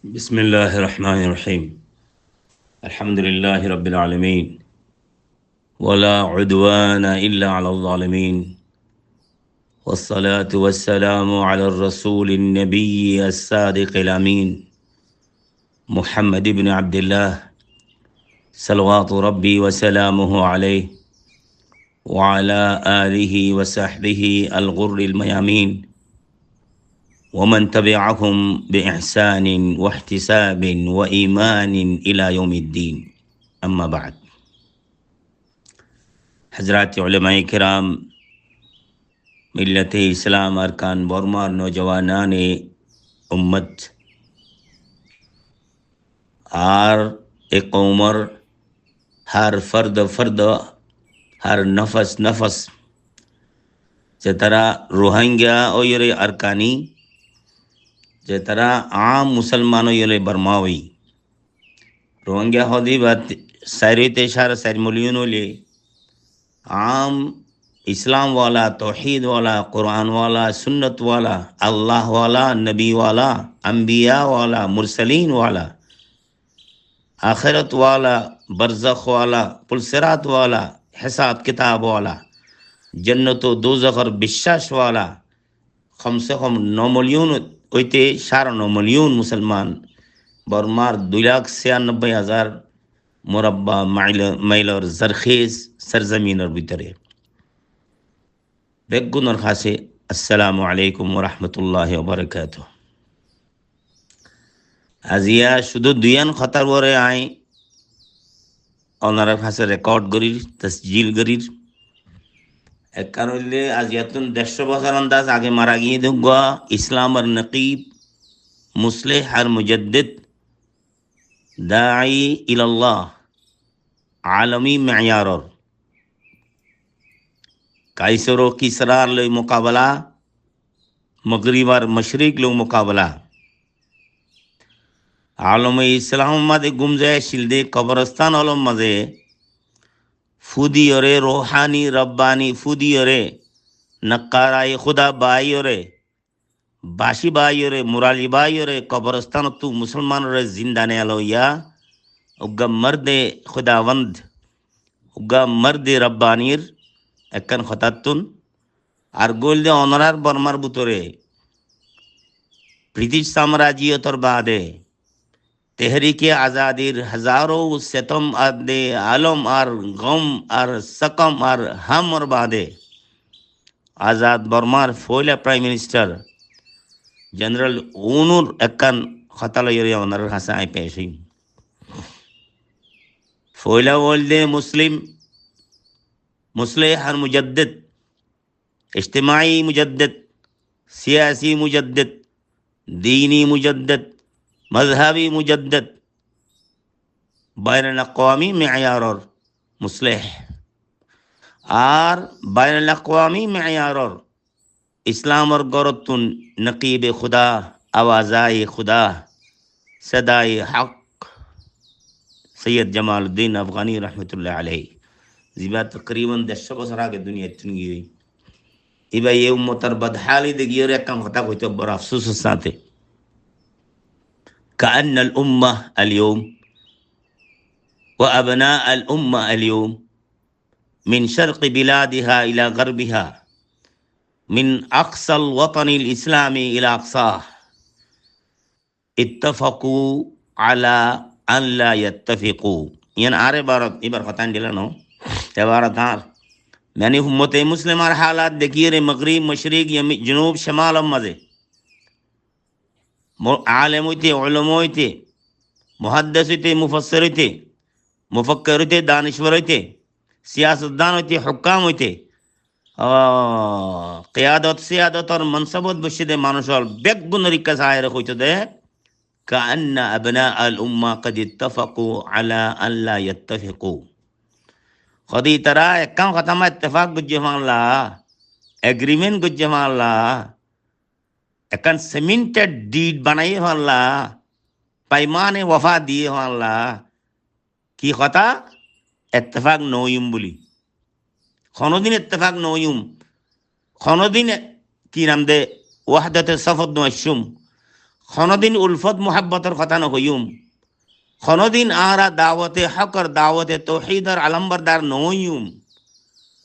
بسم الله الرحمن الرحيم. الحمد لله رب العالمين، ولا عدوان إلا على الظالمين، والصلاة والسلام على الرسول النبي الصادق الأمين محمد بن عبد الله، صلوات ربي وسلامه عليه وعلى آله وصحبه الغر الميامين، ومن تبعهم بإحسان واحتساب وإيمان إلى يوم الدين. أما بعد، हजरात उलमाए किराम, मिल्लत इस्लाम अरकान बर्मार नौजवानान उम्मत আর এ কৌমর হার ফর্দ হার নফস যে তারা রোহিঙ্গা ওয়রে আরকানি যে তারা আম মুসলমান ওয়রে বর্মাওই রোহিঙ্গা হদি বা সাইরিতে সার 4 মিলিয়ন হলে आम इस्लाम वाला, तौहीद वाला, कुरान वाला, सुन्नत वाला, अल्लाह वाला, नबी वाला, अम्बिया वाला, मुरसलीन वाला, आखिरत वाला, बरज़ख वाला, पुलसिरात वाला, हिसाब किताब वाला, जन्नत व दोज़ख और विश्वास वाला कम से कम 9 मिलियन होते 9.5 मिलियन मुसलमान बर्मार 2,96,000 मुरब्बा माइल और जरखेज सरजमीनर ভিতরে বেগুনের কাছে আসসালামু আলাইকুম ওয়া রাহমাতুল্লাহি ওয়া বারাকাতুহু। আজিয়া শুধু দুয়ান খতার পরে আই ওনার কাছে রেকর্ড করির তসজিল করির এক কারণে আজিয়াতুন 150 বছর আন্দাজ আগে মারা গিয়ে দুগা ইসলামের নকিব মুসলিহ আর মুজাদ্দিদ দাঈ ইলাল্লাহ आलमी मैयार काइसरो किसरार लो मुकाबला मगरिब और मशरिक लो मुकाबला आलम इस्लाम मदे गुमजे शिलदे कब्रस्तान आलम मजे फूदी ओरे रोहानी रब्बानी फूदी ओरे नक्काराई खुदा बाई ओरे बाशी बाई ओरे मुराली बाई ओरे कब्रस्तान तू मुसलमान ओरे जिंदाने आलो या उगा मर्दे खुदावंद उगा मर्दे रब्बानीर एकन खतातुन আর গোলদে অনরার বর্মার ভিতরে ব্রিটিশ সাম্রাজ্যতর বাদে তেহরিকে আজাদির হাজারো সেতম আদে আলম আর গম আর সকম আর হামর বাদে আজাদ বর্মার ফয়লা প্রাইম মিনিস্টার জেনারেল উনুর একন খতালয়রে অনরার কাছে আই পেশি ফয়লা ওয়ালদে মুসলিম मुस्लिह और मुजद्दिद इज्तिमाई मुजद्दिद सियासी मुजद्दिद दीनी मुजद्दिद मजहबी मुजद्दिद बैनुल अक़वामी मेयार और मुस्लिह और बैनुल अक़वामी मेयार और इस्लाम और गौरतुन नकीब खुदा आवाज़ाए खुदा सदाए हक सैयद जमालुद्दीन अफ़गानी रहमतुल्लाह अलैह जिबा तकरीबन 150 বছর আগে দুনিয়া চুনি গই ইবা এই উম্মতের বদহালি দেখিয়ে একদম কথা কইতে বড় আফসোসের সাথে كأن الأمة اليوم وأبناء الأمة اليوم من شرق بلادها إلى غربها من أقصى الوطن الإسلامي إلى أقصاه اتفقوا على أن لا يتفقوا يعني عرب ختان دلانو तबारतार मैंने उम्मत मुस्लिम हालात देखिए रे मगरिब मशरिक जनूब शमाल मजे आलम होते उलम होते मुहद्दिस होते मुफस्सिर होते मुफक्किर होते दानिश्वर होते सियासतदान होते हुक्काम होते क़ियादत सियादत और मनसबत बशिदे मानुषल बेगुन रिक्का सायर होते दे كأن أبناء الأمة قد اتفقوا على أن لا يتفقوا خدي ترى كم ختم اتفاق بالجمال الله एग्रीमेंट गुजमान الله एकान सीमेंटेड डीड बनाई الله पैमाने वफा दिए الله की खता इत्तेफाक नोयुम बोली खनोदिन इत्तेफाक नोयुम खनोदिन की नाम दे वहदत सफद नोशुम খনদিন উলফত মোহাব্বতর কথা নহইম, খনদিন আরা দাওয়াতে হকর দাওয়াতে তৌহিদর আলম্বরদার নহইম,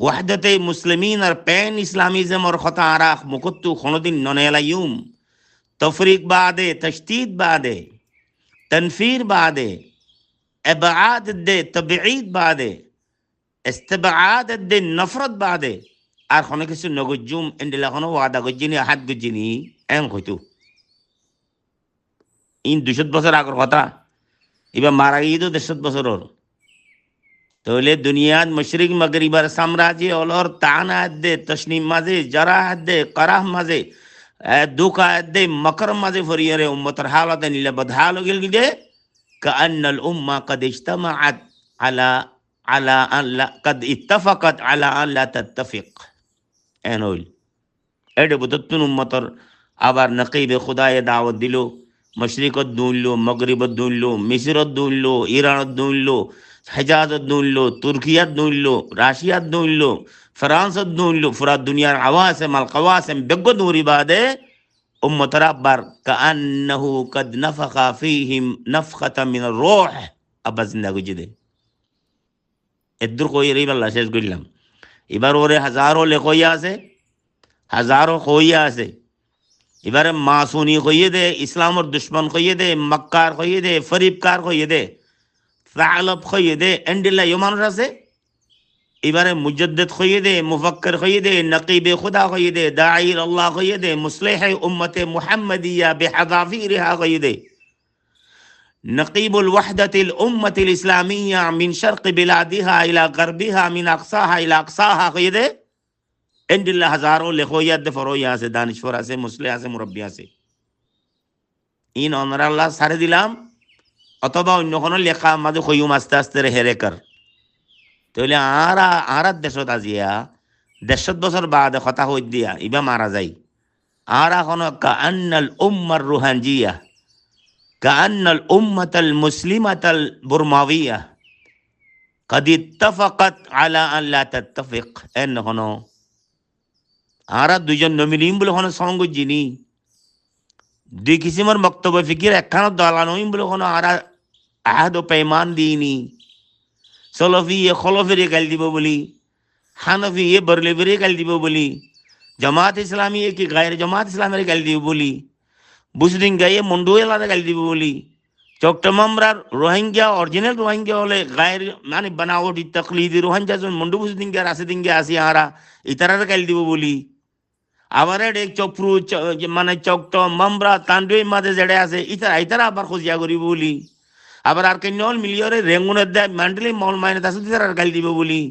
ওয়াহদতে মুসলিমিন আর প্যান ইসলামিজমর কথা আরা মুকুত্তু খনদিন ননেলাইম, তফরিক বাদে তশদিদ বাদে তনফির বাদে ইবাদ দে তবঈদ বাদে ইস্তিবাদ দে নফরত বাদে আর কোনো কিছু নগজুম এন্ডিলা কোনো ওয়াদা গজিনি হাত গজিনি এন হইতো ইন 200 বছর আগর কথা, এবার মারা গিয়ে তো 150 বছরের। তাহলে দুনিয়াত মশরিক মগরিবার সাম্রাজ্য অলর তানা দে তসনিম মাঝে জরা দে করাহ মাঝে দুকা দে মকর মাঝে ফরিয়ারে উম্মতর হালত নিলে বদহাল গিল গিদে কান্নাল উম্মা কদ ইজতামাআত আলা আলা আল্লা কদ ইত্তাফাকাত আলা আল্লা তাত্তাফিক এনল এডে বুততুন উম্মতর আবার নকিবে খুদায়ে দাওয়াত দিল, মশরিকত দুনলো, মগরিবত দুনলো, মিসরত দুনলো, ইরানত দুনলো, হেজাজত দুনলো, তুর্কিয়াত দুনলো, রাশিয়াত দুনলো, ফ্রান্সত দুনলো, পুরা দুনিয়ার আওয়াসেম আল কাওয়াসেম বেগ্গ দুরি বাদে উম্মতরা বার কান্নাহু কদ নাফখা ফীহিম নাফখাতা মিনার রূহ আবার জিন্দা গুজিদে এদুর কই রিবাল্লাহ শেষ করলাম। এবার ওরে হাজারো লেখইয়া আছে, হাজারো কইয়া আছে, এবারে মাসুনি কইয়ে দে, ইসলামর দুশ্মন কইয়ে দে, মক্কার কইয়ে দে, ফরিবকার কইয়ে দে, সালব কইয়ে দে, এন্ডিল্লা ইউ মানুষ আছে। এবারে মুজদ্দিদ কইয়ে দে, মুফাক্কির কইয়ে দে, নকিবে খুদা কইয়ে দে, দাঈল আল্লাহ কইয়ে দে, মুসলিহ উম্মতে মুহাম্মদিয়া বিহাযাফিরহা কইয়ে দে, নকিবুল ওয়াহদাতিল উম্মতিল ইসলামিয়া মিন শরক বিলাদিহা ইলা গরবিহা মিন আকসাহা ইলা আকসাহা কইয়ে দে। এন্ডিল্লা হাজারো লেখইয়া দে, ফরইয়া আছে, দানিশবর আছে, মুসলিহ আছে, মুরব্বী আছে। ইন অনর আল্লাহ সারে দিলাম, অথবা অন্য কোনো লেখা মাঝে কইম আস্তে আস্তে হেরে কর। তাহলে আর দেশত আজিয়া 150 বছর বাদে কথা হই দিয়া ইবা মারা যাই আর এখন কাআন্নাল উম্মার রুহানজিয়া কাআন্নাল উম্মাতাল মুসলিমাতাল বুরমাওয়িয়া قد اتفقت على ان لا تتفق ان হনো আর দুইজন নমিনিম বলে হনো সঙ্গ জিনি দুই কিসিমের বক্তব্য ফিকির একখানা দলানইম বলে হনো আর আহদ ও পেমান দিনি। সলফি এ খলফের গাল দিব বলি, হানফি এ বরলেবের গাল দিব বলি, জামাত ইসলামী এ কি গায়ের জামাত ইসলামের গাল দিব বলি, বুসদিন গায়ে মন্ডু এলাদা গাল দিব বলি, চট্টগ্রামরার রোহিঙ্গা অরিজিনাল রোহিঙ্গা হলে গায়ের মানে বানাওটি তকলিদি রোহিঙ্গা মন্ডু বুসদিন গা রাসে দিন গে আসি আরা ইতারার গাল দিব বলি। আবার এক চপ্রু মানে চকট মামরা তান্ডুই মাঝে জেড়ে আছে ইতারা আবার খুঁজিয়া করিব বলি। আবার আর কেন মিলিয়রে রেঙ্গুনের দে মান্ডলি মল মাইনে তার সাথে আর গাল দিব বলি,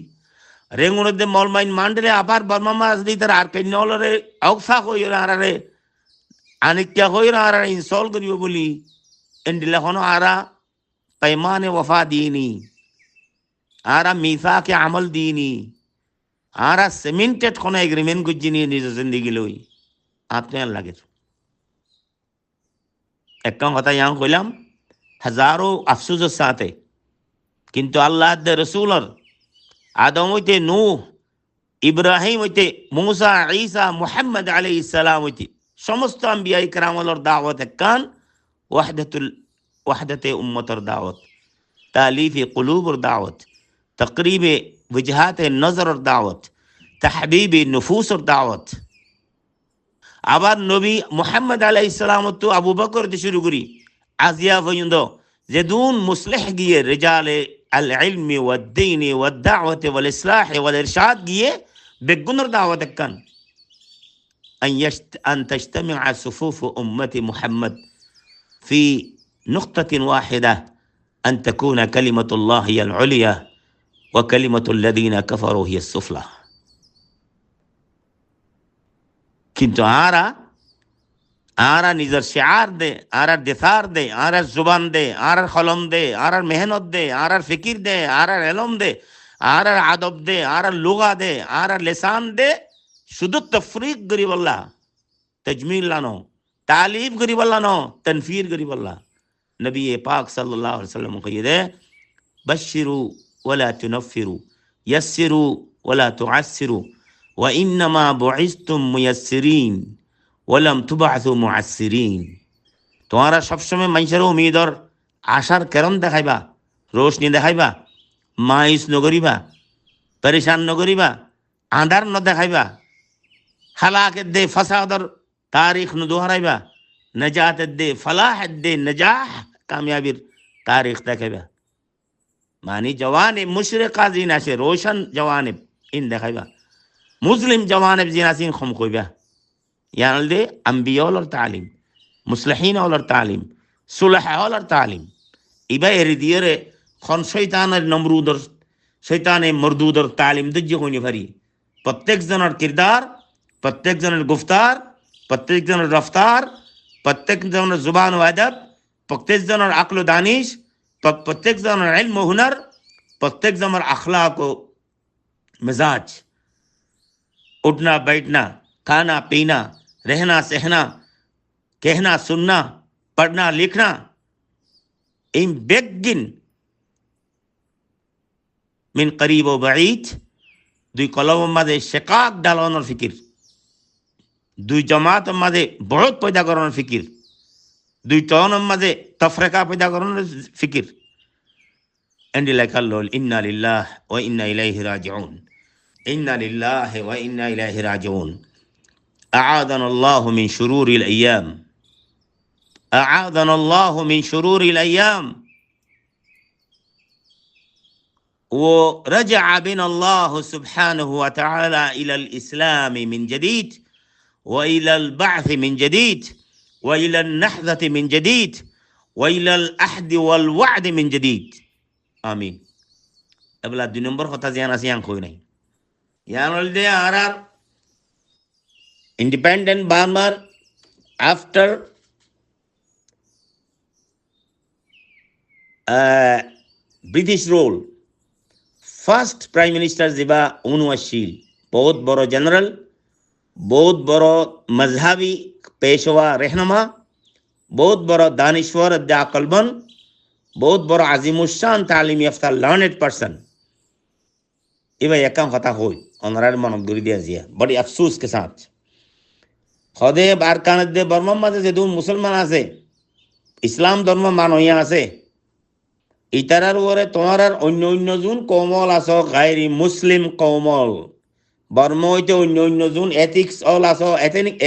রেঙ্গুনের দে মল মাইন মান্ডলে আবার বর্মা আসলে তার আর কেন রে অক্সা কই আরে আনিকা কই আর ইনস্টল করিব বলি। এন্ডিলা হনো আরা पैमाने वफा दीनी, आरा मीसा के अमल दीनी, आरा सीमेंटेड কোনো এগ্রিমেন্ট গুজিনি নিজ জিন্দেগি লই আপনি লাগে একটা কথা ইয়াং কইলাম হাজারো আফসোসের সাথে, কিন্তু আল্লাহ দে রসুলর আদম হইতে নূহ ইব্রাহিম হইতে মুসা ঈসা মুহাম্মদ আলাইহিস সালাম হইতে সমস্ত আম্বিয়া ইকরামর দাওয়াত কান ওয়াহদতে উম্মতর দাওয়াত, তালিফে কুলুবর দাওয়াত, তকরিবে ওয়াজহাতে নজরের দাওয়াত, তাহবিবে নুফুসর দাওয়াত। আবার নবী মুহাম্মদ আলাইহিস সালাম তো আবু বকর দিয়ে শুরু করি আজিয়া পর্যন্ত যেদুন মুসলিহ গিয়ে রিজালে আল ইলমি ওয়াদ দ্বীনি ওয়াদ দাওয়াতি ওয়াল ইসলাহ ওয়াল ইরশাদ গিয়ে বেগুনের দাওয়াত কান أن تجتمع صفوف أمة محمد في نقطة واحدة أن تكون كلمة الله هي العليا وكلمة الذين كفروا هي السفلى. কিন্তু আরা নিজের শিআর দে, আর দিসার দে, আর জুবান দে, আর কলম দে, আর মেহনত দে, আর ফিকির দে, আর ইলম দে, আর আদব দে, আর লুগা দে, আর লিসান দে, শুধু তফরিক গরিব আল্লাহ, তজমিল লানো, তালিফ গরিব আল্লাহ নো, তনফির গরিব আল্লাহ। নবী পাক সাল্লাল্লাহু আলাইহি ওয়াসাল্লাম কইয়ে দে বাশশিরু ওয়ালা তুনফিরু ইয়াসসিরু ওয়ালা তুআসসিরু ওয়া ইন্নামা বুইসতুম মুয়াসসিরিন ওয়ালাম তুবআসু মুআসসিরিন। তোমারা সবসময় মানুষের উমিদর আশার কেরণ দেখাইবা, রোশনি দেখাইবা, মাইস নগরিবা, পরেশান নগরিবা, আন্ধার ন দেখাইবা, হালাকের দে ফাসাদর তারিখ ন দোহারাইবা, নজাতের দে ফলাহের দে নজাহ কামিয়াবির তারিখ দেখাইবা। মানে জওয়ানে মুশরিকা জিন আছে, রোশন জওয়ানে ইন দেখাইবা, মুসলিম জওয়ানে জিন আসিন খম কইবা। يعني دي أنبياء ولا تعليم، مصلحين ولا تعليم، صلحاء ولا تعليم. إبا يرديره خان شيطان النمرودر، شيطان مردودر تعليم دجي هوني فري. প্রত্যেক জনের কিরদার, প্রত্যেক জনের গুফতার, প্রত্যেক জনের রফতার, প্রত্যেক জনের জুবান ও আদব, প্রত্যেক জনের আকল ও দানিশ, প্রত্যেক জনের ইলম ও হুনর, প্রত্যেক জনের আখলাক ও मिजाज, उठना बैठना, खाना पीना, रहना सहना, कहना सुनना, पढ़ना लिखना, इन बेगिन मिन करीब व बईद दुई कलम मादे शिकाक डालाনোর ফিকির, দুই জামাত মাঝে বহুত পয়দা করানোর ফিকির, দুই টন মাঝে তফরিকা পয়দা করানোর ফিকির। এন্ডি লেখা লল ইন্না লিল্লাহ ওয়া ইন্না ইলাইহি রাজিউন, ইন্না লিল্লাহি ওয়া ইন্না ইলাইহি রাজিউন। أعاذنا الله من شرور الأيام، أعاذنا الله من شرور الأيام، ورجع بنا الله سبحانه وتعالى إلى الإسلام من جديد، وإلى البعث من جديد، وإلى النهضة من جديد، وإلى الأحد والوعد من جديد. آمين. أبلا دي نمبر خطا زيانا سيان خوي نہیں. يعني ولدي آرار independent Burma after British rule, first Prime Minister Ziba Unwashil, बहुत बड़ो जनरल, बहुत बड़ो मजहबी पेशवा रहनुमा, बहुत बड़ो दानिश्वर अक्लबन, बहुत बड़ो अजीमुशान तालीम याफ्ता learned person. इवा यकम खता होई ऑनरर मानव दूरी दिया जिया बड़ी अफसोस के साथ খদে বারকানের দে বর্মার মাঝে যে দুন মুসলমান আছে, ইসলাম ধর্ম মানইয়া আছে, ইতারার ওরে তোমার আর অন্য অন্য জুন কমল আছো, গায়রি মুসলিম কমল বর্ম হইতে অন্য অন্য জুন এথিক্স অল আছো,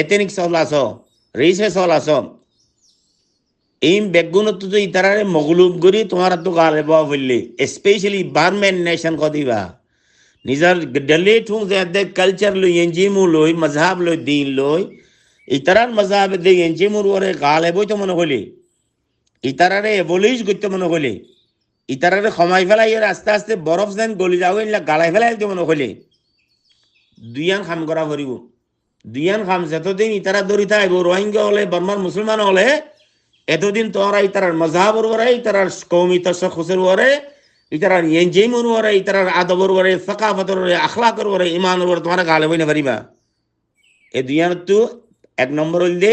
এথেনিক্স অল আছো, রিসেস অল আছো, এই বেগুনত তো ইতারারে মগলুব করি তোমার তো গালে বাবা বললি, স্পেশালি বার্মেন নেশন কদিবা নিজের দিল্লি ঠুং যে কালচার লই, এনজিমু লই, মজহাব লই, দিন লই, ইতারার মজাব দে এনজিমুর ওরে গালে বইতে মনে হলি, ইতারারে এবলিশ করতে মনে হলি, ইতারারে ক্ষমাই ফেলাই আস্তে আস্তে বরফ যেন গলি যাও গালাই ফেলাই মনে হলি, দুইয়ান খাম করা ভরিব, দুইয়ান খাম যতদিন ইতারা দরি থাকবো, রোহিঙ্গা হলে বর্মার মুসলমান হলে এতদিন তোমরা ইতারার মজাবর ওরে, ইতারার কৌমি তশখুসের ওরে, ইতারার এনজিমুর ওরে, ইতারার আদবর ওরে, সাকাফতর ওরে, আখলাকর ওরে, ইমানের ওরে তোমরা গালে বই না পারিবা। এ দুইয়ান তো এক নম্বর হইলে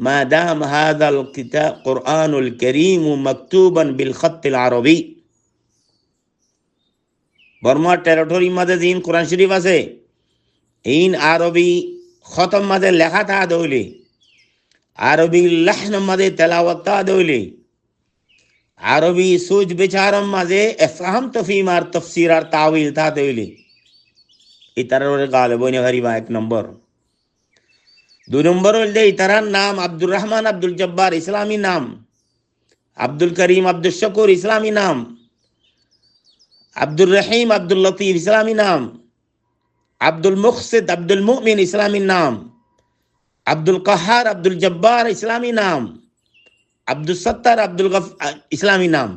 মা দাম হাযাল কিতাব কুরআনুল কারীম মাকতুবান বিল খাতিল আরবি, বর্মা টেরিটরি মাঝে জিন কোরআন শরীফ আছে, ইন আরবি খতম মাঝে লেখা তা দইলে, আরবি লাহন মাঝে তেলাওয়াত তা দইলে, আরবি সুজ বিচারম মাঝে ইফহাম তফহিম আর তাফসীর আর তাওয়িল তা দইলে, ইতারার গালে বইনে হারিবা এক নম্বর। দুই নম্বর হইলে ইতারার নাম আব্দুর রহমান, আব্দুল জব্বার ইসলামী নাম, আব্দুল করিম, আব্দুল শকুর ইসলামী নাম, আব্দুর রহিম, আব্দুল লতিফ ইসলামী নাম, আব্দুল মুকসিদ, আব্দুল মুমিন ইসলামী নাম, আব্দুল কাহার, আব্দুল জব্বার ইসলামী নাম, আব্দুল সত্তার, আব্দুল ইসলামী নাম।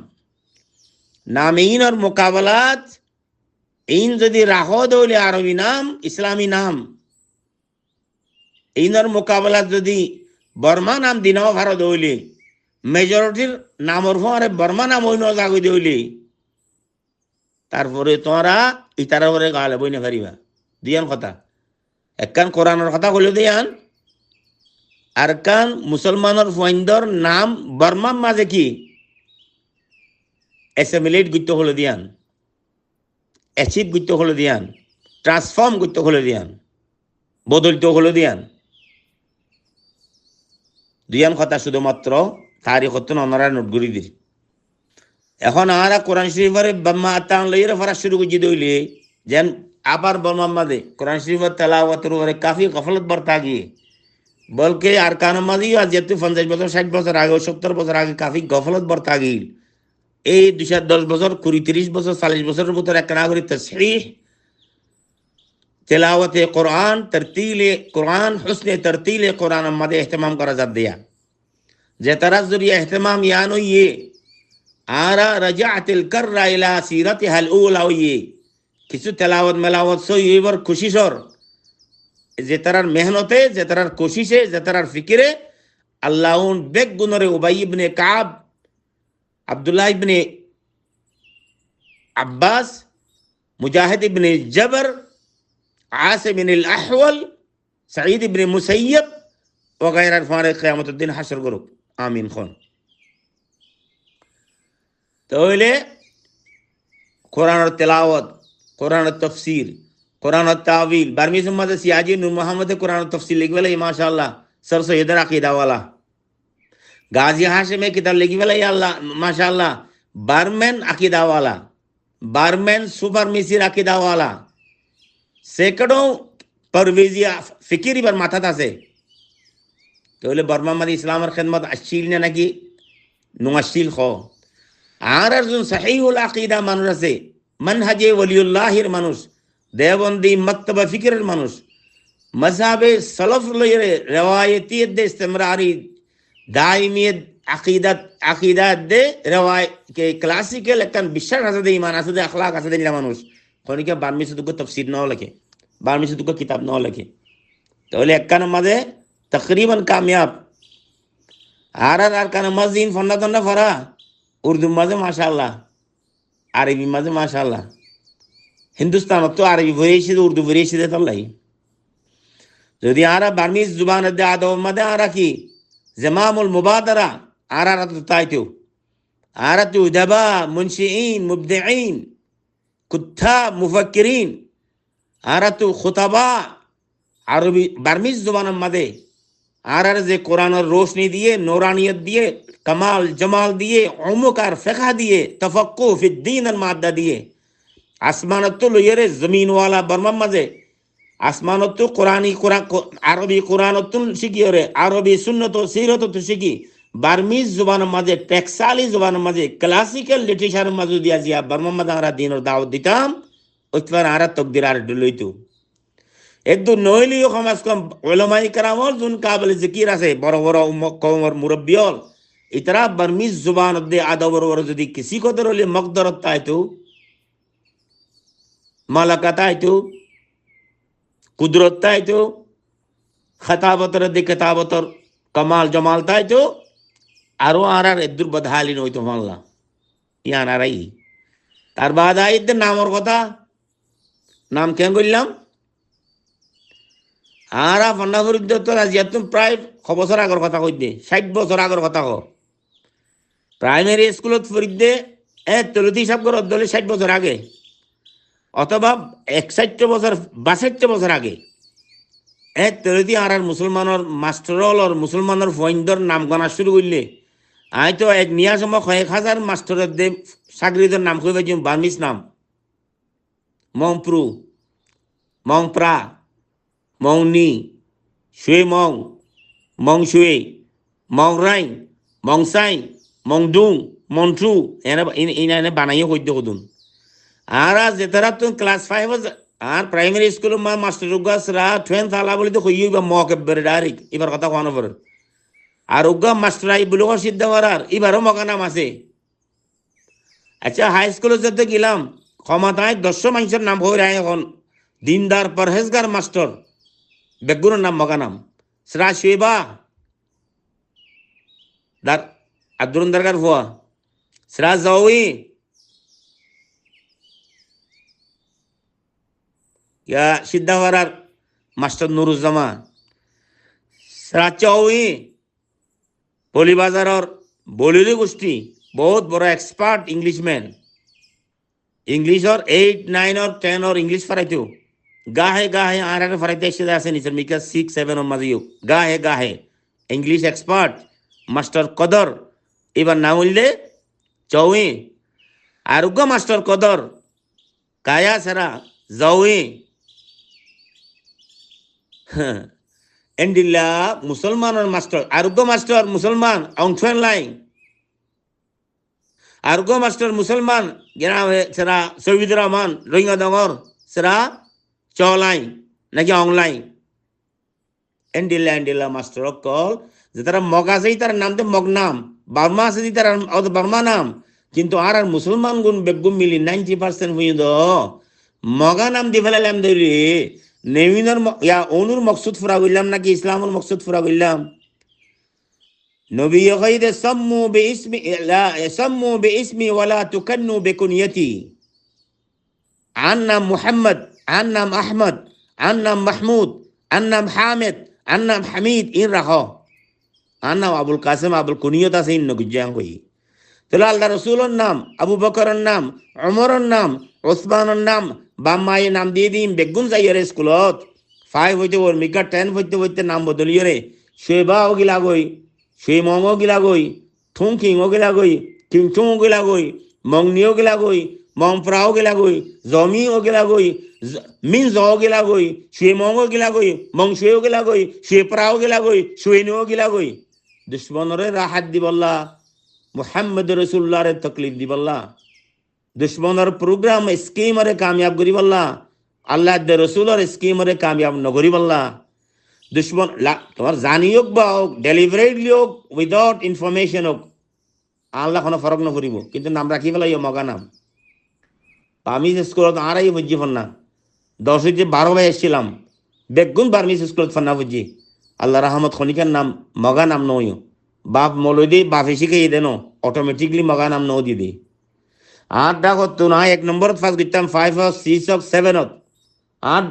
নাম ইন আর মোকাবলাত ইন যদি রাখো দৌলে আরবি নাম, ইসলামী নাম, ইনর মোকাবেলা যদি বর্মা নাম দিনাও ভারত হইলে, মেজরিটির নামর ফরে বর্মা নাম হইন জাগই দইলে, তারপরে তোমরা ইতারা করে গালে বই না পারিবা। দিয়ান কথা একখান কোরআনের কথা বলে দিয়ান, আর কান মুসলমানের ফৈন্দর নাম বর্মার মাঝে কি অ্যাসিমিলেট করতে হলে দিয়ান, অ্যাচিভ করতে হলে দিয়ান, ট্রান্সফর্ম করতে হলে দিয়ান, বদলতে হলে দিয়ান। দুইয়ান কথা শুধুমাত্র তারিখ হতো অনারা নোট করি দিই এখন আরা কোরআন শরীফের বাম্মা আতান লইরে ফরা শুরু করে দইলে যেন আবার বর্মাম্মাদে কোরআন শরীফের তেলাওয়াতের উপরে কাফি গফলত বর্তা গিয়ে বলকে আর কানমাদি আজ যেহেতু 50 বছর 60 বছর আগে 70 বছর আগে কাফি গফলত বর্তা গিল এই 210 বছর 20-30 বছর 40 বছরের ভিতরে একটা না করে তাসহিহ তেলাওয়াতে কোরআন তরতিলে কোরআন হুসনে তরতিলে কোরআন আমাদের ইহতিমাম করা যাত দিয়া যে তারা জরিয়া ইহতিমাম ইয়ানো ইয়ে আরা রাজাতিল কাররা ইলা সিরাতিহা আল-উলা ইয়ে কিছু তেলাওয়াত মেলাওয়াত সই এবার খুশি সর যে তারার মেহনতে যে তারার কোশিশে যে তারার ফিকিরে আল্লাহন বেগ গুনরে উবাই ইবনে কাব আব্দুল্লাহ ইবনে আব্বাস মুজাহিদ ইবনে জবর আসিম ইবনে আল-আহওয়াল সাঈদ ইবনে মুসাইয়্যিব وغير الفارق قيامة الدين حشر গ্রুপ আমিন খন তাহলে কোরআনের তেলাওয়াত কোরআনের তাফসীর কোরআনের তাওয়িল বারমিজ উম্মত সিয়াজি নূর মোহাম্মদ কোরআনের তাফসীর লিখবেলে মাশাআল্লাহ সর সৈয়দের আকীদা ওয়ালা গাজী হাশিমে কিতাব লিখবেলে আল্লাহ মাশাআল্লাহ বারমেন আকীদা ওয়ালা বারমেন সুপার মিসির আকীদা ওয়ালা সেকড়ো পরভেজিয়া ফিকিরি বার মাথাত আছে তাহলে বর্মামাদি ইসলামের খেদমত আসছিল না নাকি নুয়াশিল খ আর একজন সহিহুল আকীদা মানুষ আছে মানহাজে ওলিউল্লাহির মানুষ দেওবন্দি মক্তবা ফিকিরের মানুষ মযহাবে সালাফ লইরে রিওয়ায়াতিয়ত দে ইস্তিমরারি দাইমিয়ত আকীদাত দে রিওয়ায়াত কে ক্লাসিক্যাল একখান বিশ্বাস আছে দে ঈমান আছে দে আখলাক আছে দে মানুষ কোনিকে বারমিস দুক তাফসীর নাও লেখে বারমিস দুক কিতাব নাও লেখে তাহলে একখান মাঝে তকরিবান কামিয়াব আর কান মাজিন ফন্না তন্না ফরা উর্দু মাঝে মাশাআল্লাহ আরবি মাঝে মাশাআল্লাহ হিন্দুস্তান তো আরবি ভরেছি উর্দু ভরেছি দে তাল্লাই যদি আরা বার্মিজ জুবান দে আদব মাদে আরা কি জামামুল মুবাদারা আরা তো তাইতো আরা তো উদাবা মুনশিঈন মুবদিঈন কুত্তাব মুফাক্কিরিন আরা তো খুতাবা আরবি বার্মিজ জুবানের মাঝে আর যে কোরআনের রোশনি দিয়ে নূরানিয়ত দিয়ে কামাল জামাল দিয়ে উমুক আর ফিকহ দিয়ে তাফাক্কু ফি দ্বীন আল মাদ্দা দিয়ে আসমানত লইরে জমিন ওয়ালা বর্মার মাঝে আসমানত কোরআনী কোরআন আরবি কোরআনত শিখিরে আরবি সুন্নত সিরত তো শিখি বার্মিজ জুবানের মাঝে টেক্সালি জুবানের মাঝে ক্লাসিক্যাল লিটারেচারের মাঝে দিয়া জিয়া বর্মার মাঝে আমরা দিনের দাওয়াত দিতাম ওইবার আর তকদির আর লইতো একদম নইলিও সমাজ কম ওলামাই কারামল যোন কাবলে জিকির আছে বড় বড় কওমের মুরব্বিয়ল ইতরা বার্মিজ জুবান দে আদবর ওর যদি কিসি কদর হলে মকদরত তাইতো মালাকাত তাইতো কুদরত তাইতো খতাবতর দে কিতাবতর কামাল জামাল তাইতো আরো আর এদুর বদহালি নইতো মাল্লা ইয়ান আরাই তার বাদ আইদের নামর কথা নাম কেন কইলাম আর ফন্না ফরিদ তো আজিয়াতুম প্রায় 6 বছর আগর কথা কই দে 60 বছর আগর কথা কো প্রাইমারি স্কুলত ফরিদে তলতি হিসাব করে দলে 60 বছর আগে অথবা 61 বছর 62 বছর আগে তলতি আর মুসলমানের মাস্টারর মুসলমানের ফইন্দর নাম গণা শুরু করলে আই তো এক নিয়া সময় 1000 মাস্টারের দে সাগরিদের নাম কইবে যে বার্মিজ নাম মংপ্রু মংপ্রা মংনি শুয়ে মং মং শুয়ে মং রাই মং সাই মং দুং মন্ট্রু এনে বানাইও কইতে কদুন আর যে তারা তো ক্লাস 5 আর প্রাইমারি স্কুল মা মাস্টার উগাসরা ট্রেন থালা বলি তো কইবা মক বেরে ডাইরেক্ট এবার কথা কোন পর আর উগা মাস্টার আই বলগো সিদ্ধ করার এবারও মকা নাম আছে আচ্ছা হাই স্কুলে যেতে গেলাম ক্ষমতায় 10 মানুষের নাম হই রায় এখন দিনদার পরহেজগার মাস্টার বেগুনের নাম মকা নাম সরা শুয়েবা দার আব্দুল দরগার ফুয়া সরা জাওয়ি ইয়া সিদ্ধাওয়ারার মাস্টার নুরুজ্জামান সরা চাওয়ি পলিবাজারের বলিলি গোষ্ঠী बहुत बड़ा एक्सपर्ट इंग्लिशमैन इंग्लिश और 8 9 और 10 और इंग्लिश फराइतो गाहे आरा फराइते से निसर मिका 6 7 और मजियो गाहे इंग्लिश एक्सपर्ट মাস্টার কদর এবার না বললে চৌই আরোগ্য মাস্টার কদর কায়া সারা যাওই এন্ডিল্লা মুসলমানের মাস্টার আরোগ্য মাস্টার মুসলমান অংশন লাই আরোগ্য মাস্টার মুসলমান যারা সেরা সৈয়দ রহমান রোহিঙ্গা দগর সেরা চলাই নাকি অংলাই এন্ডিল্লা মাস্টার কল যে তারা মগ আছে তার নাম তো মগ নাম বার্মা আছে তার বার্মা নাম কিন্তু আর আর মুসলমান গুণ বেগুম মিলি 90% হইল মগা নাম দি ফেলালাম ধরি নেমিনর ইয়া অনুর মকসুদ ফুরা গইলাম নাকি ইসলামের মকসুদ ফুরা গইলাম নবী কইদ সাম্মু বিইসমি লা সাম্মু বিইসমি ওয়ালা তুকান্নু বিকুনিয়তি আন নাম মুহাম্মদ আন নাম আহমদ আন নাম মাহমুদ আন নাম হামিদ আন নাম হামিদ ইন রাখো আন নাম আবুল কাসেম আবুল কুনিয়ত আছে ইন নগুজাং কই তাহলে আল্লাহ রসুলের নাম আবু বকরের নাম ওমরের নাম ওসমানের নাম বাম্মায়ে নাম দিয়ে দিন বেগুন যাইয়ারে স্কুলত 5 হইতে ওর মিকা 10 হইতে হইতে নাম বদলিয়রে শুয়েবা গিলা গই শুয়ে মঙ্গ গিলা গই ঠুং খিং গিলা গই কিং ঠুং গিলা গই মং নিও গিলা গই মং প্রাও গিলা গই জমি গিলা গই মিন জ গিলা গই শুয়ে মঙ্গ গিলা গই মং শুয়ে গিলা গই শুয়ে প্রাও গিলা গই শুয়ে নিও গিলা গই দুশ্মনরে রাহাত দিবল্লা মুহাম্মদ রাসূলুল্লাহ রে তকলিফ দিবল্লা দুশ্মনের প্রোগ্রাম স্কিমরে কামিয়াব করিবল্লা আল্লাহ দে রসুলের স্কিমরে কামিয়াব নগরিবল্লা দুশ্মন তোমার জানি হোক বা হোক ডেলিভারিডলি হোক উইদাউট ইনফরমেশন হোক আল্লাহ কোনো ফরক নকরিব কিন্তু নাম রাখি ফেলাই মগা নাম আমি স্কুলত আড়াই বুঝি ফন্না 10 হইতে 12 ভাই এসেছিলাম বেগুন বার্মিস স্কুলত ফন্না বুঝি আল্লাহ রহমত খনিকার নাম মগা নাম নয় বাপ মৌলদি বাপে শিখাই দেন অটোমেটিকলি মগা নাম নৌ দি দে আটটা করতো না 1 নম্বরত ফার্স্ট দিতাম 5 অফ 6 অফ 7 অফ আর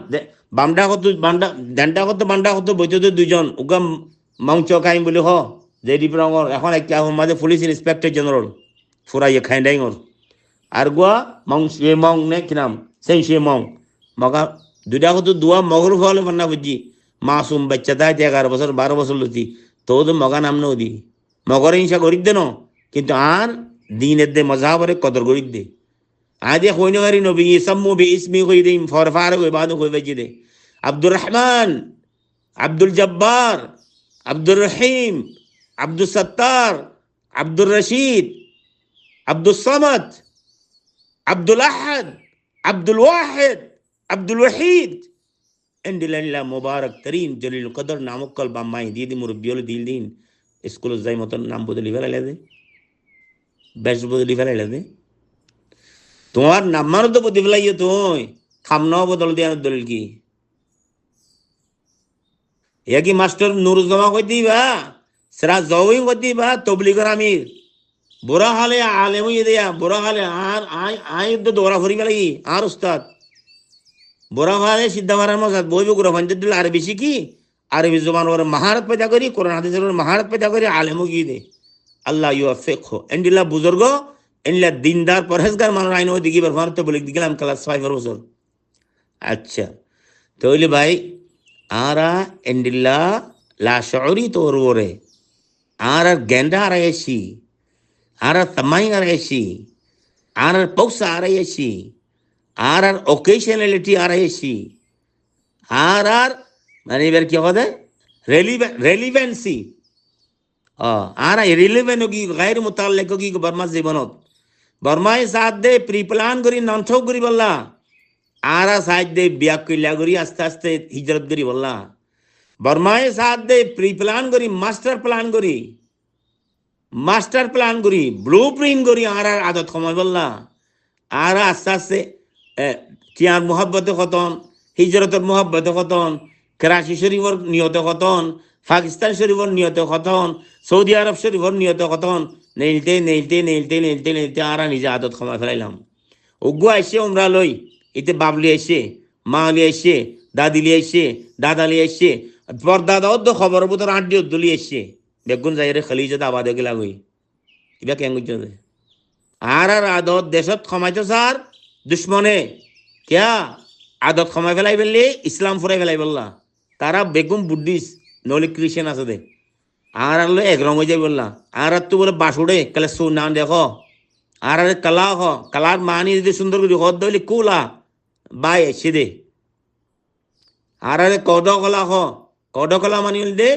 বামডা কত ডান্ডা কত বান্ডা কত বইতে দুইজন উগাম মাংচ খাইম বলি হ জেডি রঙর এখন একটা মাঝে পুলিশ ইন্সপেক্টর জেনারেল ফুরাইয়ে খাই ডাইঙর আর গোয়া মং সে মং নে কি নাম সেই সে মং মগা দুইটা কত দুয়া মগর ফলে ফন্না বুঝি মাসুম বাচ্চা তাই 11 বছর 12 বছর লতি তো মগা নাম নও দি মগর হিংসা করিক দে ন কিন্তু আর দিনের দে মজাবরে কদর করিক দে আদে কইনো গারি নবী সাম্মু বিইসমি কই দিম ফরফার কই বাদু কই বেজি দে আব্দুর রহমান আব্দুল জব্বার আব্দুর রহিম আব্দুল সত্তার আব্দুর রশিদ আব্দুল সামাদ আব্দুল আহাদ আব্দুল ওয়াহিদ আব্দুল ওয়াহিদ এন্ডিল্লাহ মুবারক তরিন জলিল কদর নামক কল বাম্মাই দিয়ে দি মুরব্বিয়ল দিল দিন স্কুল যাই মতন নাম বদলি ফেলাইলে দে বেশ বদলি ফেলাইলে দে তোমার নাম্মারও তো বদলি ফেলাইও তুই খামনাও বদল দিয়ে দলিল কি এ কি মাস্টার নুরুজ্জামা কই দিবা সেরা জওয়িং কই দিবা তবলিগর আমির বুড়া হালে আলেম হইয়ে দেয়া বুড়া হালে আর আই তো দৌড়া ফরি ফেলাই আর উস্তাদ বুড়া হালে সিদ্ধা মারার মজাদ বইব গুড়া ফান্ডে দিল আরবি শিখি আরবি জবান ওর মহারত পয়দা করি কোরআন হাদিসের মহারত পয়দা করি আলেম গিয়ে দে আল্লাহ ইউফিকহু এন্ডিল্লাহ বুজুর্গ এন্ডিল্লাহ দিনদার পরহেজগার মানুষ আইন ওই দিকে ব্যবহার তো বলে দিলাম ক্লাস 5 বছর আচ্ছা তাহলে ভাই আরা এন্ডিল্লাহ লা শউরি তোর ওরে আর গেন্ডা আরাইছি আর তামাই আরাইছি আর পৌসা আরাইছি আর অকেশনালিটি আরাইছি আর মানে এবার কি হবে রেলিভেন্সি আর রিলেভেন্ট কি গায়ের মুতাল্লিক কি বর্মা জীবনত বর্মায় সাথ দে প্রি প্ল্যান করি নন্থক করি বললা আর সাথ দে বিয়া কইলা করি আস্তে আস্তে হিজরত করি বললা বর্মায় সাথ দে প্রি প্ল্যান করি মাস্টার প্ল্যান করি ব্লু প্রিন্ট করি আর আদত কমাই বললা আর আস্তে আস্তে কিয়ার মোহাব্বতে খতন হিজরতের মোহাব্বতে খতন করাচি শরীফর নিয়তে খতন পাকিস্তান শরীফর নিয়তে খতন সৌদি আরব শরীফর নিয়তে খতন নেইলতে আর নিজে আদত কমাই ফেলাইলাম ওগু আইসে উমরা লই এতে বাবলি আইসে মা লি আইসে দাদি লি আইসে দাদা লি আইসে পরদাদা অদ্দ খবর বুতর আড্ডি অদ্দলি আইসে বেগুন যাইরে খালিজে আবাদ গেলা গই কিবা কেন বুঝছে আর আদত দেশত কমাইতো স্যার দুশ্মনে কিয়া আদত কমাই ফেলাই ফেললে ইসলাম ফুরাই ফেলাই বললা তারা বেগুন বুদ্ধিস্ট নলি খ্রিস্টান আছে দে আর আনলো এক রঙ হয়ে যাই বললাম আর তো বলে বাসুড়ে কালে সু না দেখো আর কালা হ কালার মানি যদি সুন্দর করে হদ দইলে কুলা বাই এসে দে আর কড কলা হ কড কলা মানি দে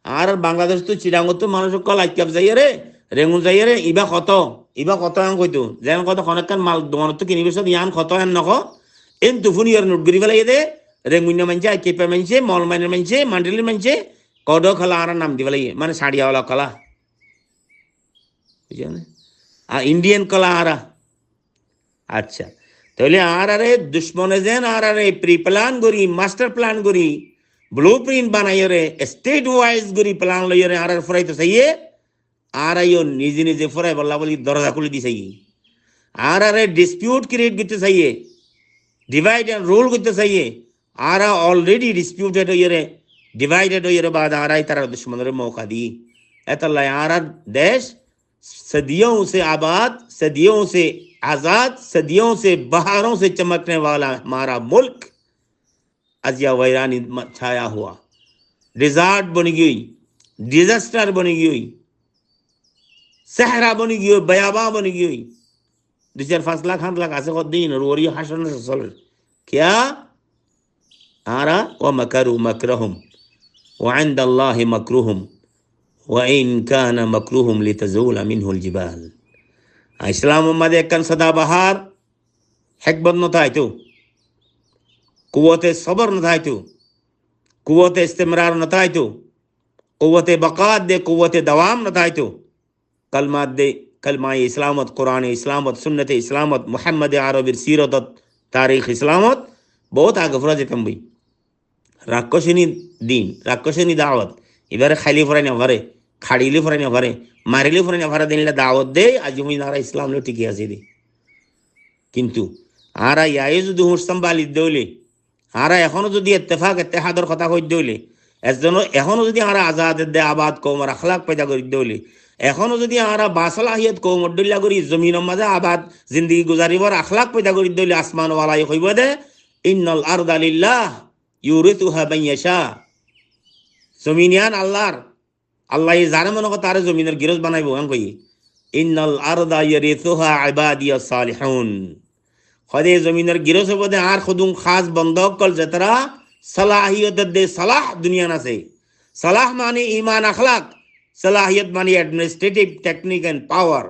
আর বাংলাদেশ তো চিরাঙ্গ তো মানুষ কল আইকাপ যাই রে রেঙুন যাই রে ইবা কত আন কইতো যেন কত খনকান মাল দোকান তো কিনিবে সব ইয়ান কত আন নখ এন তুফুনি আর নোট গরি ফেলাই দে রেঙুন্য মানছে আইকেপে মানছে মল মাইনের মানছে মান্ডেলের মানছে কড খলা আর নাম দি ফেলাই মানে সাড়িয়াওয়ালা কলা বুঝছেন আর ইন্ডিয়ান কলা আরা আচ্ছা তাহলে আর আরে দুশ্মনে যেন আর আরে প্রি প্ল্যান করি মাস্টার প্ল্যান করি ব্লু প্রিন্ট বানাই রে স্টেট ওয়াইজ করি প্ল্যান লই রে আর ফরাই তো চাইয়ে আর আইও নিজে নিজে ফরাই বললা বলি দরজা খুলে দি চাইয়ে আর আরে ডিসপিউট ক্রিয়েট করতে চাইয়ে ডিভাইড এন্ড রুল করতে চাইয়ে আর অলরেডি ডিসপিউটেড হইয়ে রে ডিভাইডেড হইয়ে রে बाद আর আই তারা দুশ্মনের মौका दी এতলা আর দেশ सदियों से आबाद सदियों से आजाद सदियों से बहारों से चमकने वाला हमारा मुल्क अजिया वैरानी छाया हुआ डिजार्ट बन गई डिजास्टर बन गई सहरा बन गई बयाबा बन गई 2-5 लाख 8 लाख ऐसे को दिन रोरी हसन रसल क्या आरा व मकरू मकरहुम व عند الله मकरूहुम وإن كان مكروهم لتزول منه الجبال ইসলাম উম্মাদে একখান সদাবাহার হেকবত নথাইতো কুওয়াতে সবর নথাইতো কুওয়াতে ইস্তেমরার নথাইতো কুওয়াতে বাকাত দে কুওয়াতে দাওয়াম নথাইতো কলমাত দে কলমায়ে ইসলামত কোরআনে ইসলামত সুন্নতে ইসলামত মুহাম্মদ আরবির সিরত তারিখ ইসলামত বহুত আগে ফুরা যেতাম বই রাক্ষসিনী দিন রাক্ষসিনী দাওয়াত এবারে খালি ফুরাই না ঘরে খাড়িলে ফুরাই না ঘরে মারিলে ফুরাই না ঘরে দিনলে দাওয়াত দে আজ মুই নারা ইসলাম লো টিকে আছে দে কিন্তু আরা ইয়াই যদি হুসতাম বালি দইলে আরা এখনো যদি ইত্তেফাক ইত্তেহাদর কথা কই দইলে এজন এখনো যদি আরা আজাদ দে আবাদ কওমর আখলাক পয়দা করি দইলে এখনো যদি আরা বাসলাহিয়ত কওমর দইলা করি জমিনের মাঝে আবাদ জিন্দেগি গুজারিবার আখলাক পয়দা করি দইলে আসমান ওয়ালাই কইব দে ইন্নাল আরদা লিল্লাহ ইউরিতুহা মান ইয়াশা জমিনিয়ান আল্লাহর আল্লাহ জানে মনে করে তারে জমিনের গিরজ বানাইবো এম কই ইন্নাল আরদা ইয়ারিতুহা ইবাদিয়াস সালিহুন খদে জমিনের গিরজ হবে দে আর খুদুম খাস বন্ধক কল যেতরা সালাহিয়ত দে সালাহ দুনিয়া আছে সালাহ মানে ঈমান আখলাক সালাহিয়ত মানে অ্যাডমিনিস্ট্রেটিভ টেকনিক এন্ড পাওয়ার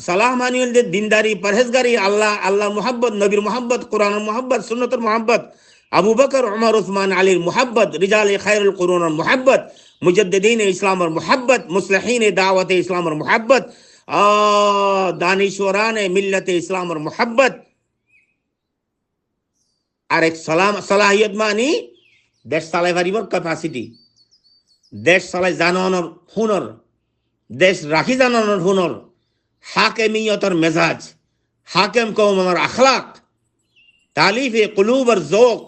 সালাহ মানে দে দিনদারি পরহেজগারি আল্লাহ মুহাব্বত নবীর মুহাব্বত কোরআনের মুহাব্বত সুন্নতের মুহাব্বত আবু বকর উমর উসমান আলীর মুহাব্বত রিজাল খায়রুল কুরুনের মুহাব্বত মুজাদ্দিদিন ইসলামের মুহাব্বত মুসলিহিন দাওয়াতে ইসলামের মুহাব্বত দানিশওয়ারানে মিল্লাতে ইসলামের মুহাব্বত আর এক সালাহিয়ত মানে দেশ চালাই পারিবার ক্যাপাসিটি দেশ চালাই জানানোর হুনর দেশ রাখি জানানোর হুনর হাকেমিয়তের মেজাজ হাকেম কওমের আখলাক तालीफ कुलूब और ज़ौक़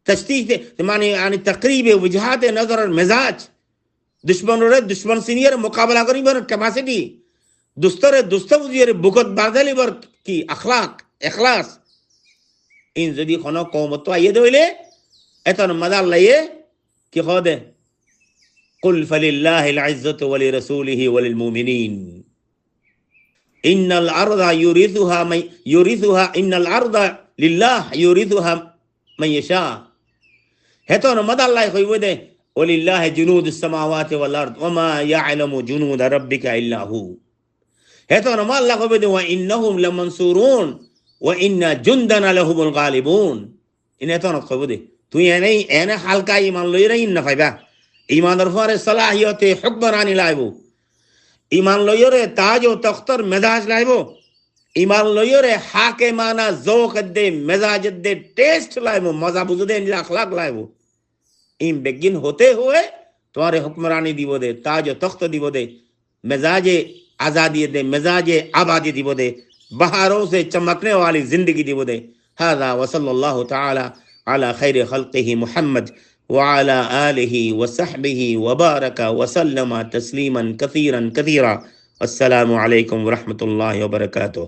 तशतीह माने यानी तकरीब वजहात नज़र और मिजाज दुश्मन सीनियर मुकाबला करी बर कैपेसिटी दुस्तरे बुकत बादली बर की अखलाक इखलास इन जदी खनो कौमत तो आइए दोले एतन मदाल लये कि खुदे कुल फलिल्लाहिल इज़्ज़तु व लिरसूलिहि व लिलमुमिनीन इन्नल अर्दा युरिथुहा इन्नल अर्दा लिल्लाह युरिथुहा मन यशा हेतो न मदाल्लाह कइबो दे वलिल्लाहि जुनूदुस समावाति वल अर्द वमा यअलमु जुनूद रब्बिका इल्ला हु हेतो न अल्लाह कइबो दे व इन्नहुम लमनसूरुन व इन्ना जुंदना लहुमुल गालिबून इन हेतो न कइबो दे তুই এনে হালকা ইমান লই রে ইন না পাইবা ইমানের পরে সালাহিয়তে হুকমরানি লাইবো ইমান লই রে তাজ ও তখতর মেজাজ লাইবো ইমান লই রে হাকেমানা যৌক দে মেজাজ দে টেস্ট লাইবো মজা বুঝু দে আখলাক লাইবো ইম বেগিন होते हुए तुम्हारे हुक्मरानी दिवो दे ताज ও তখত दिवो दे मिजाजे आजादी दे मिजाजे आबादी दिवो दे बहारों से चमकने वाली जिंदगी दिवो दे هذا وصلى الله تعالى على خير خلقه محمد وعلى آله وصحبه وبارك وسلم تسليما كثيرا السلام عليكم ورحمة الله وبركاته.